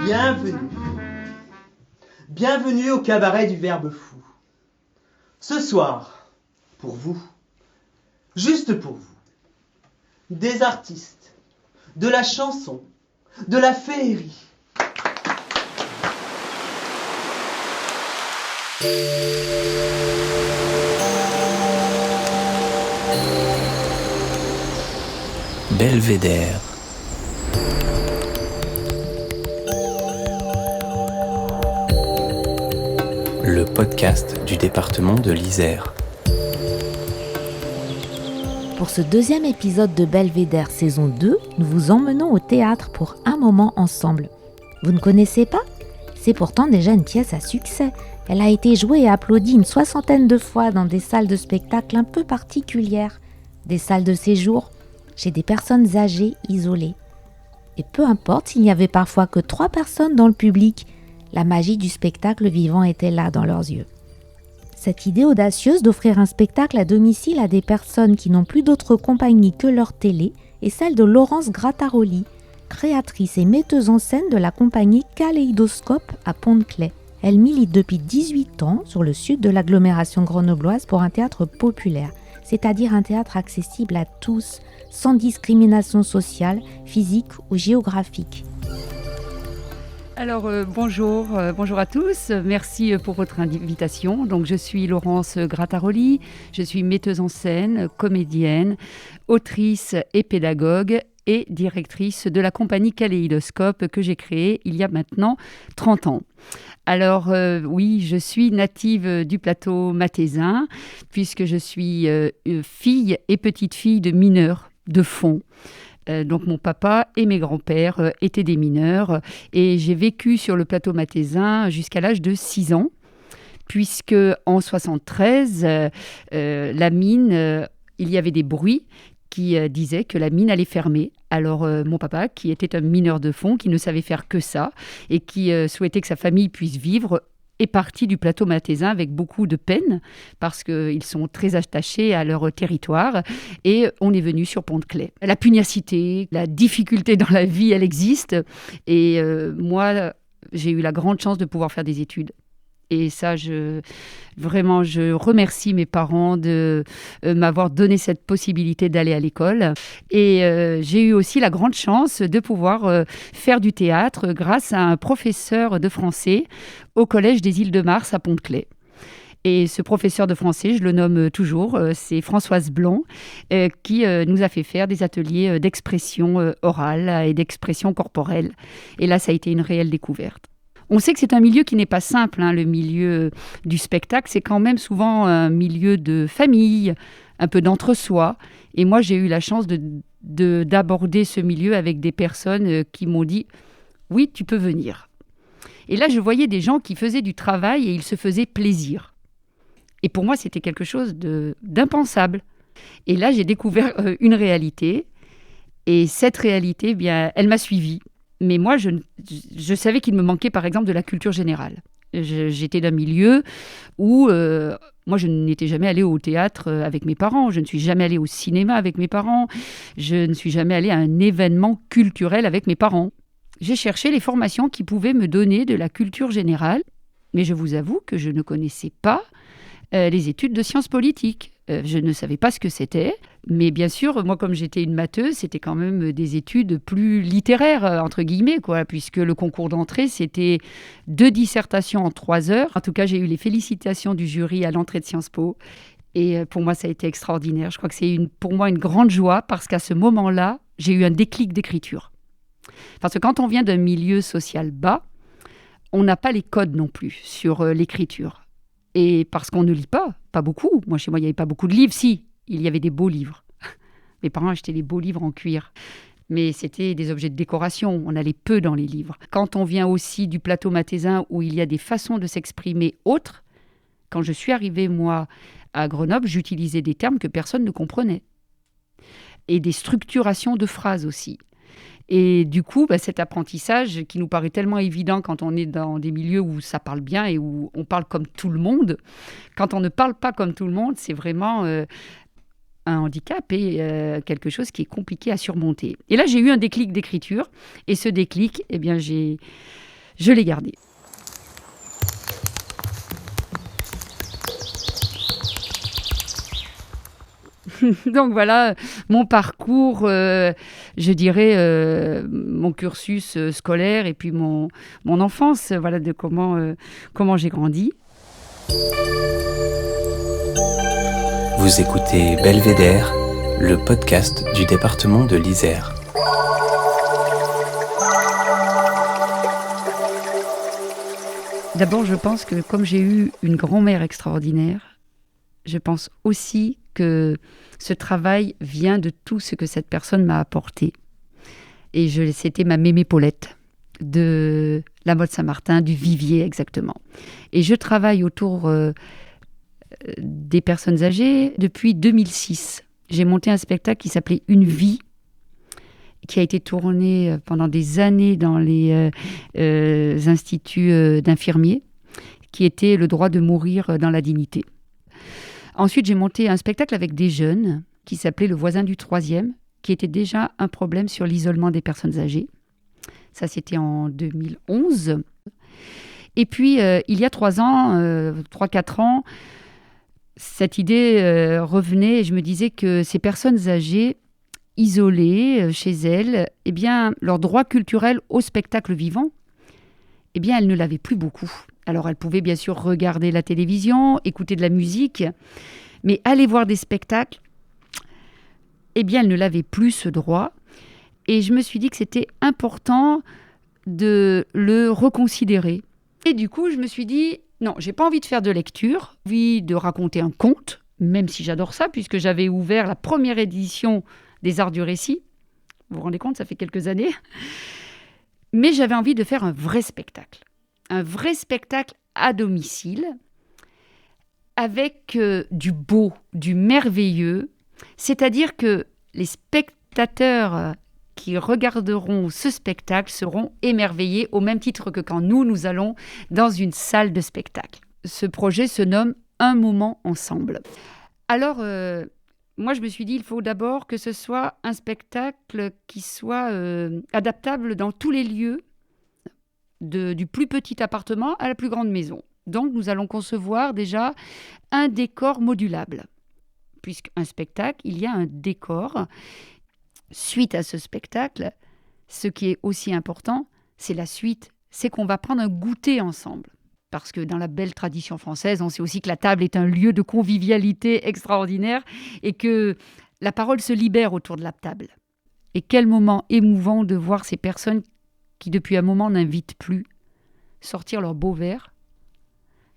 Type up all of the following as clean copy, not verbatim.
Bienvenue. Bienvenue au cabaret du Verbe Fou. Ce soir, pour vous, juste pour vous, des artistes, de la chanson, de la féerie. Belvédère. Le podcast du département de l'Isère. Pour ce deuxième épisode de Belvédère saison 2, nous vous emmenons au théâtre pour un moment ensemble. Vous ne connaissez pas ? C'est pourtant déjà une pièce à succès. Elle a été jouée et applaudie une 60aine de fois dans des salles de spectacle un peu particulières, des salles de séjour, chez des personnes âgées isolées. Et peu importe s'il n'y avait parfois que 3 personnes dans le public, la magie du spectacle vivant était là dans leurs yeux. Cette idée audacieuse d'offrir un spectacle à domicile à des personnes qui n'ont plus d'autre compagnie que leur télé est celle de Laurence Grattaroli, créatrice et metteuse en scène de la compagnie Kaléidoscope à Pont-de-Claix. Elle milite depuis 18 ans sur le sud de l'agglomération grenobloise pour un théâtre populaire, c'est-à-dire un théâtre accessible à tous, sans discrimination sociale, physique ou géographique. Alors bonjour à tous, merci pour votre invitation. Donc je suis Laurence Grattaroli, je suis metteuse en scène, comédienne, autrice et pédagogue et directrice de la compagnie Kaléidoscope que j'ai créée il y a maintenant 30 ans. Alors oui, je suis native du plateau mathésin puisque je suis fille et petite-fille de mineurs de fond. Donc mon papa et mes grands-pères étaient des mineurs et j'ai vécu sur le plateau mathésin jusqu'à l'âge de 6 ans, puisque en 73, la mine, il y avait des bruits qui disaient que la mine allait fermer. Alors mon papa, qui était un mineur de fond, qui ne savait faire que ça et qui souhaitait que sa famille puisse vivre, est parti du plateau mathésin avec beaucoup de peine parce qu'ils sont très attachés à leur territoire et on est venu sur Pont-de-Claix. La pugnacité, la difficulté dans la vie, elle existe et moi, j'ai eu la grande chance de pouvoir faire des études. Et ça, je remercie mes parents de m'avoir donné cette possibilité d'aller à l'école. Et j'ai eu aussi la grande chance de pouvoir faire du théâtre grâce à un professeur de français au Collège des Îles-de-Mars à Pont-de-Claix. Et ce professeur de français, je le nomme toujours, c'est Françoise Blanc, qui nous a fait faire des ateliers d'expression orale et d'expression corporelle. Et là, ça a été une réelle découverte. On sait que c'est un milieu qui n'est pas simple, le milieu du spectacle. C'est quand même souvent un milieu de famille, un peu d'entre-soi. Et moi, j'ai eu la chance d'aborder ce milieu avec des personnes qui m'ont dit « Oui, tu peux venir ». Et là, je voyais des gens qui faisaient du travail et ils se faisaient plaisir. Et pour moi, c'était quelque chose d'impensable. Et là, j'ai découvert une réalité. Et cette réalité, elle m'a suivie. Mais moi, je savais qu'il me manquait, par exemple, de la culture générale. J'étais d'un milieu où, moi, je n'étais jamais allée au théâtre avec mes parents. Je ne suis jamais allée au cinéma avec mes parents. Je ne suis jamais allée à un événement culturel avec mes parents. J'ai cherché les formations qui pouvaient me donner de la culture générale. Mais je vous avoue que je ne connaissais pas les études de sciences politiques. Je ne savais pas ce que c'était. Mais bien sûr, moi, comme j'étais une matheuse, c'était quand même des études plus littéraires, entre guillemets, puisque le concours d'entrée, c'était 2 dissertations en 3 heures. En tout cas, j'ai eu les félicitations du jury à l'entrée de Sciences Po. Et pour moi, ça a été extraordinaire. Je crois que c'est pour moi une grande joie, parce qu'à ce moment-là, j'ai eu un déclic d'écriture. Parce que quand on vient d'un milieu social bas, on n'a pas les codes non plus sur l'écriture. Et parce qu'on ne lit pas beaucoup. Moi, chez moi, il n'y avait pas beaucoup de livres. Si, il y avait des beaux livres. Mes parents achetaient des beaux livres en cuir. Mais c'était des objets de décoration. On allait peu dans les livres. Quand on vient aussi du plateau mathésin où il y a des façons de s'exprimer autres, quand je suis arrivée, moi, à Grenoble, j'utilisais des termes que personne ne comprenait. Et des structurations de phrases aussi. Et du coup, cet apprentissage qui nous paraît tellement évident quand on est dans des milieux où ça parle bien et où on parle comme tout le monde, quand on ne parle pas comme tout le monde, c'est vraiment un handicap et quelque chose qui est compliqué à surmonter. Et là, j'ai eu un déclic d'écriture. Et ce déclic, je l'ai gardé. Donc voilà mon parcours, je dirais mon cursus scolaire et puis mon enfance, voilà de comment j'ai grandi. Vous écoutez Belvédère, le podcast du département de l'Isère. D'abord, je pense que comme j'ai eu une grand-mère extraordinaire, je pense aussi que ce travail vient de tout ce que cette personne m'a apporté. Et c'était ma mémé Paulette de la Motte Saint-Martin, du Vivier exactement. Et je travaille autour des personnes âgées depuis 2006. J'ai monté un spectacle qui s'appelait Une vie, qui a été tourné pendant des années dans les instituts d'infirmiers, qui était le droit de mourir dans la dignité. Ensuite, j'ai monté un spectacle avec des jeunes qui s'appelait Le voisin du troisième, qui était déjà un problème sur l'isolement des personnes âgées. Ça, c'était en 2011. Et puis, il y a 3-4 ans, cette idée revenait et je me disais que ces personnes âgées, isolées chez elles, eh bien, leur droit culturel au spectacle vivant, eh bien, elles ne l'avaient plus beaucoup. Alors, elles pouvaient bien sûr regarder la télévision, écouter de la musique, mais aller voir des spectacles, eh bien, elles ne l'avaient plus ce droit. Et je me suis dit que c'était important de le reconsidérer. Et du coup, je me suis dit, non, j'ai pas envie de faire de lecture, j'ai envie de raconter un conte, même si j'adore ça, puisque j'avais ouvert la première édition des Arts du Récit. Vous vous rendez compte, ça fait quelques années. Mais j'avais envie de faire un vrai spectacle à domicile, avec du beau, du merveilleux. C'est-à-dire que les spectateurs qui regarderont ce spectacle seront émerveillés au même titre que quand nous allons dans une salle de spectacle. Ce projet se nomme Un moment ensemble. Alors, moi, je me suis dit, il faut d'abord que ce soit un spectacle qui soit adaptable dans tous les lieux, du plus petit appartement à la plus grande maison. Donc, nous allons concevoir déjà un décor modulable. Puisqu'un spectacle, il y a un décor. Suite à ce spectacle, ce qui est aussi important, c'est la suite. C'est qu'on va prendre un goûter ensemble. Parce que dans la belle tradition française, on sait aussi que la table est un lieu de convivialité extraordinaire et que la parole se libère autour de la table. Et quel moment émouvant de voir ces personnes qui, depuis un moment, n'invitent plus, sortir leurs beaux verres,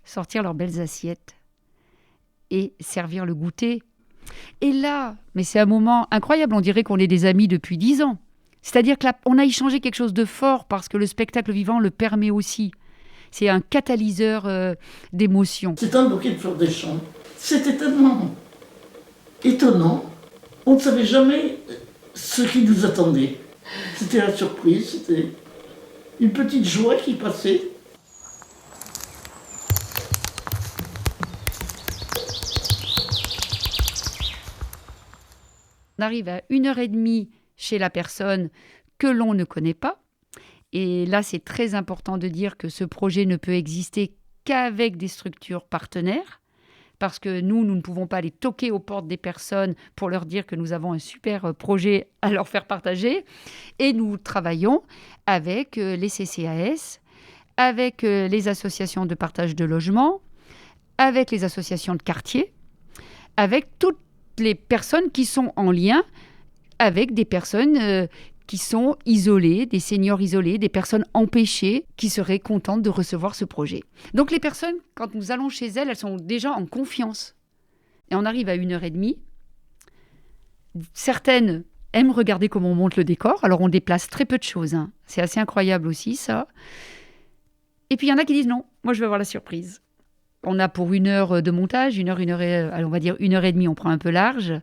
sortir leurs belles assiettes et servir le goûter. Et là, mais c'est un moment incroyable, on dirait qu'on est des amis depuis 10 ans. C'est-à-dire qu'on a échangé quelque chose de fort parce que le spectacle vivant le permet aussi. C'est un catalyseur d'émotions. C'est un bouquet de fleurs des champs. C'était tellement étonnant. On ne savait jamais ce qui nous attendait. C'était la surprise, c'était une petite joie qui passait. On arrive à 1h30 chez la personne que l'on ne connaît pas. Et là, c'est très important de dire que ce projet ne peut exister qu'avec des structures partenaires, parce que nous ne pouvons pas aller toquer aux portes des personnes pour leur dire que nous avons un super projet à leur faire partager. Et nous travaillons avec les CCAS, avec les associations de partage de logements, avec les associations de quartier, avec toutes les personnes qui sont en lien avec des personnes qui sont isolées, des seniors isolés, des personnes empêchées qui seraient contentes de recevoir ce projet. Donc les personnes, quand nous allons chez elles, elles sont déjà en confiance. Et on arrive à 1h30. Certaines aiment regarder comment on monte le décor, alors on déplace très peu de choses. Hein. C'est assez incroyable aussi, ça. Et puis il y en a qui disent non, moi je veux avoir la surprise. On a pour 1 heure de montage, on va dire 1h30, on prend un peu large.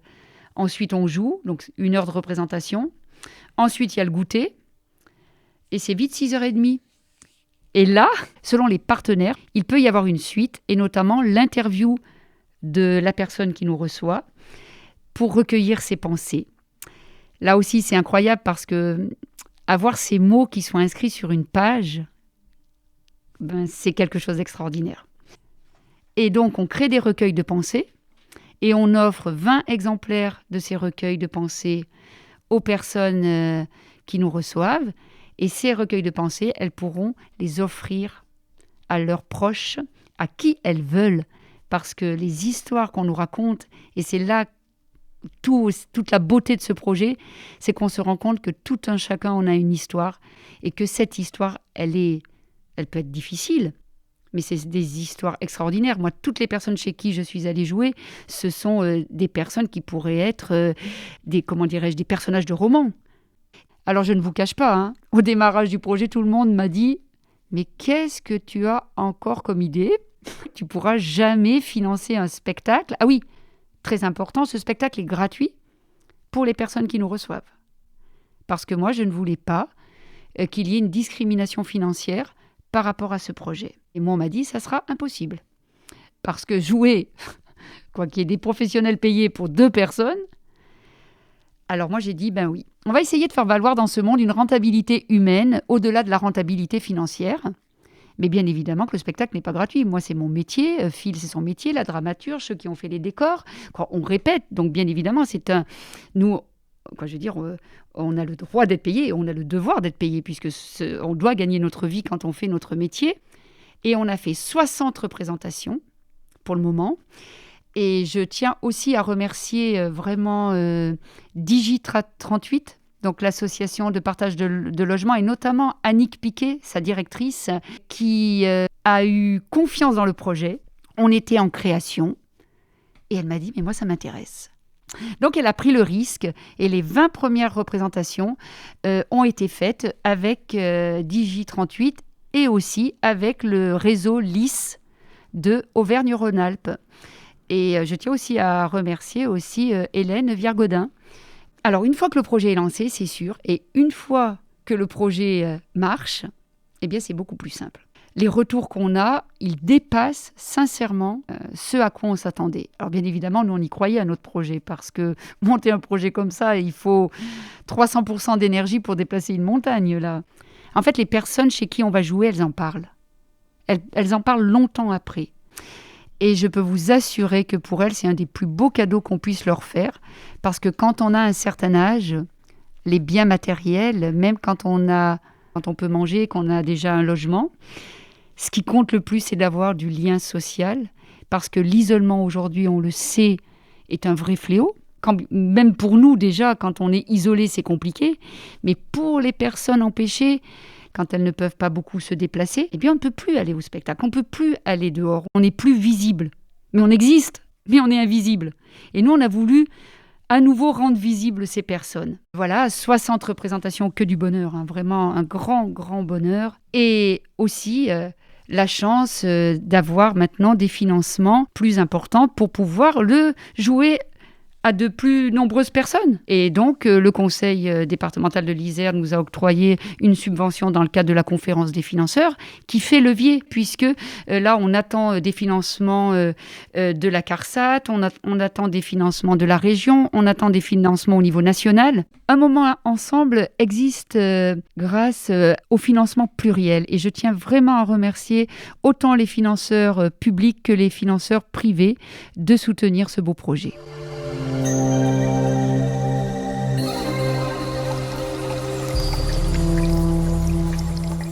Ensuite, on joue, donc 1 heure de représentation. Ensuite, il y a le goûter. Et c'est vite 6h30. Et là, selon les partenaires, il peut y avoir une suite, et notamment l'interview de la personne qui nous reçoit pour recueillir ses pensées. Là aussi, c'est incroyable parce que avoir ces mots qui sont inscrits sur une page, c'est quelque chose d'extraordinaire. Et donc, on crée des recueils de pensées et on offre 20 exemplaires de ces recueils de pensées aux personnes qui nous reçoivent. Et ces recueils de pensées, elles pourront les offrir à leurs proches, à qui elles veulent. Parce que les histoires qu'on nous raconte, et c'est là toute la beauté de ce projet, c'est qu'on se rend compte que tout un chacun, on a une histoire, et que cette histoire, elle peut être difficile, mais c'est des histoires extraordinaires. Moi, toutes les personnes chez qui je suis allée jouer, ce sont des personnes qui pourraient être des personnages de romans. Alors, je ne vous cache pas, au démarrage du projet, tout le monde m'a dit « Mais qu'est-ce que tu as encore comme idée ? Tu pourras jamais financer un spectacle. » Ah oui, très important, ce spectacle est gratuit pour les personnes qui nous reçoivent. Parce que moi, je ne voulais pas qu'il y ait une discrimination financière par rapport à ce projet. Et moi, on m'a dit, ça sera impossible. Parce que jouer, qu'il y ait des professionnels payés pour 2 personnes, alors moi, j'ai dit, ben oui. On va essayer de faire valoir dans ce monde une rentabilité humaine au-delà de la rentabilité financière. Mais bien évidemment que le spectacle n'est pas gratuit. Moi, c'est mon métier. Phil, c'est son métier. La dramaturge, ceux qui ont fait les décors. On répète. Donc, bien évidemment, nous, on a le droit d'être payé et on a le devoir d'être payé puisque on doit gagner notre vie quand on fait notre métier. Et on a fait 60 représentations pour le moment. Et je tiens aussi à remercier vraiment Digi38, donc l'association de partage de logements, et notamment Annick Piquet, sa directrice, qui a eu confiance dans le projet. On était en création et elle m'a dit « mais moi ça m'intéresse ». Donc elle a pris le risque et les 20 premières représentations ont été faites avec Digi38 et aussi avec le réseau LIS de Auvergne-Rhône-Alpes. Et je tiens aussi à remercier aussi Hélène Viergodin. Alors, une fois que le projet est lancé, c'est sûr, et une fois que le projet marche, eh bien, c'est beaucoup plus simple. Les retours qu'on a, ils dépassent sincèrement ce à quoi on s'attendait. Alors, bien évidemment, nous, on y croyait à notre projet, parce que monter un projet comme ça, il faut 300% d'énergie pour déplacer une montagne, là. En fait, les personnes chez qui on va jouer, elles en parlent. Elles en parlent longtemps après. Et je peux vous assurer que pour elles, c'est un des plus beaux cadeaux qu'on puisse leur faire. Parce que quand on a un certain âge, les biens matériels, même quand on peut manger, qu'on a déjà un logement, ce qui compte le plus, c'est d'avoir du lien social. Parce que l'isolement aujourd'hui, on le sait, est un vrai fléau. Même pour nous, déjà, quand on est isolé, c'est compliqué. Mais pour les personnes empêchées, quand elles ne peuvent pas beaucoup se déplacer, eh bien, on ne peut plus aller au spectacle, on ne peut plus aller dehors, on n'est plus visible. Mais on existe, mais on est invisible. Et nous, on a voulu à nouveau rendre visibles ces personnes. Voilà, 60 représentations, que du bonheur, vraiment un grand, grand bonheur. Et aussi la chance d'avoir maintenant des financements plus importants pour pouvoir le jouer à de plus nombreuses personnes. Et donc, le conseil départemental de l'Isère nous a octroyé une subvention dans le cadre de la conférence des financeurs qui fait levier, puisque là, on attend des financements de la CARSAT, on attend des financements de la région, on attend des financements au niveau national. Un moment ensemble existe grâce au financement pluriel. Et je tiens vraiment à remercier autant les financeurs publics que les financeurs privés de soutenir ce beau projet.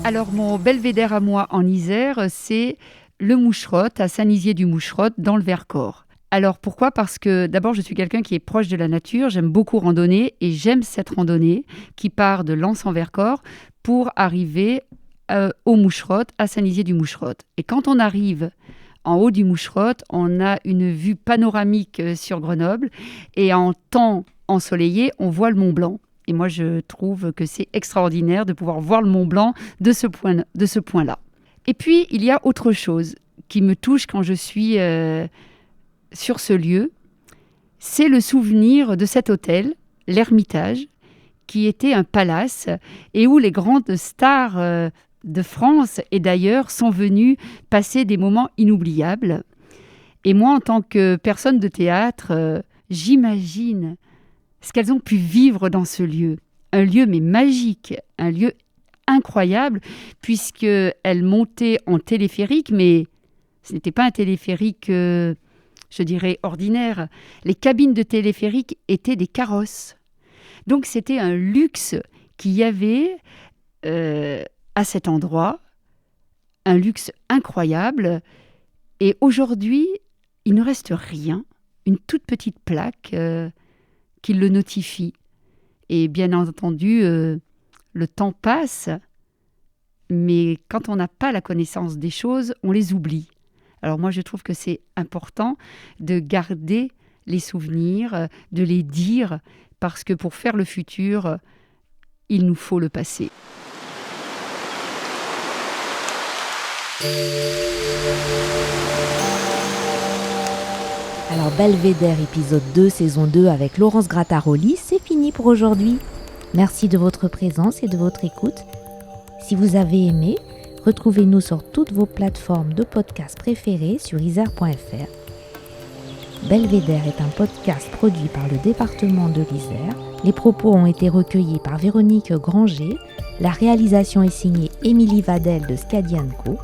Alors, mon belvédère à moi en Isère, c'est le Moucherotte, à Saint-Nizier-du-Moucherotte, dans le Vercors. Alors, pourquoi ? Parce que d'abord, je suis quelqu'un qui est proche de la nature, j'aime beaucoup randonner et j'aime cette randonnée qui part de Lens-en-Vercors pour arriver au Moucherotte, à Saint-Nizier-du-Moucherotte. Et quand on arrive en haut du Moucherotte, on a une vue panoramique sur Grenoble et en temps ensoleillé, on voit le Mont Blanc. Et moi, je trouve que c'est extraordinaire de pouvoir voir le Mont Blanc de ce point-là. Et puis, il y a autre chose qui me touche quand je suis sur ce lieu, c'est le souvenir de cet hôtel, l'Ermitage, qui était un palace et où les grandes stars de France et d'ailleurs sont venues passer des moments inoubliables. Et moi, en tant que personne de théâtre, j'imagine ce qu'elles ont pu vivre dans ce lieu. Un lieu mais magique, un lieu incroyable, puisqu'elle montait en téléphérique, mais ce n'était pas un téléphérique, je dirais, ordinaire. Les cabines de téléphérique étaient des carrosses. Donc c'était un luxe qu'il y avait à cet endroit, un luxe incroyable. Et aujourd'hui, il ne reste rien, une toute petite plaque qui le notifie. Et bien entendu, le temps passe, mais quand on n'a pas la connaissance des choses, on les oublie. Alors moi, je trouve que c'est important de garder les souvenirs, de les dire, parce que pour faire le futur, il nous faut le passé. Alors Belvédère épisode 2, saison 2 avec Laurence Grattaroli, c'est fini pour aujourd'hui. Merci de votre présence et de votre écoute. Si vous avez aimé, retrouvez-nous sur toutes vos plateformes de podcasts préférées sur isère.fr. Belvédère est un podcast produit par le département de l'Isère. Les propos ont été recueillis par Véronique Granger. La réalisation est signée Émilie Vadel de Scadian Co.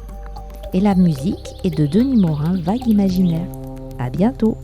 Et la musique est de Denis Morin, Vague Imaginaire. À bientôt!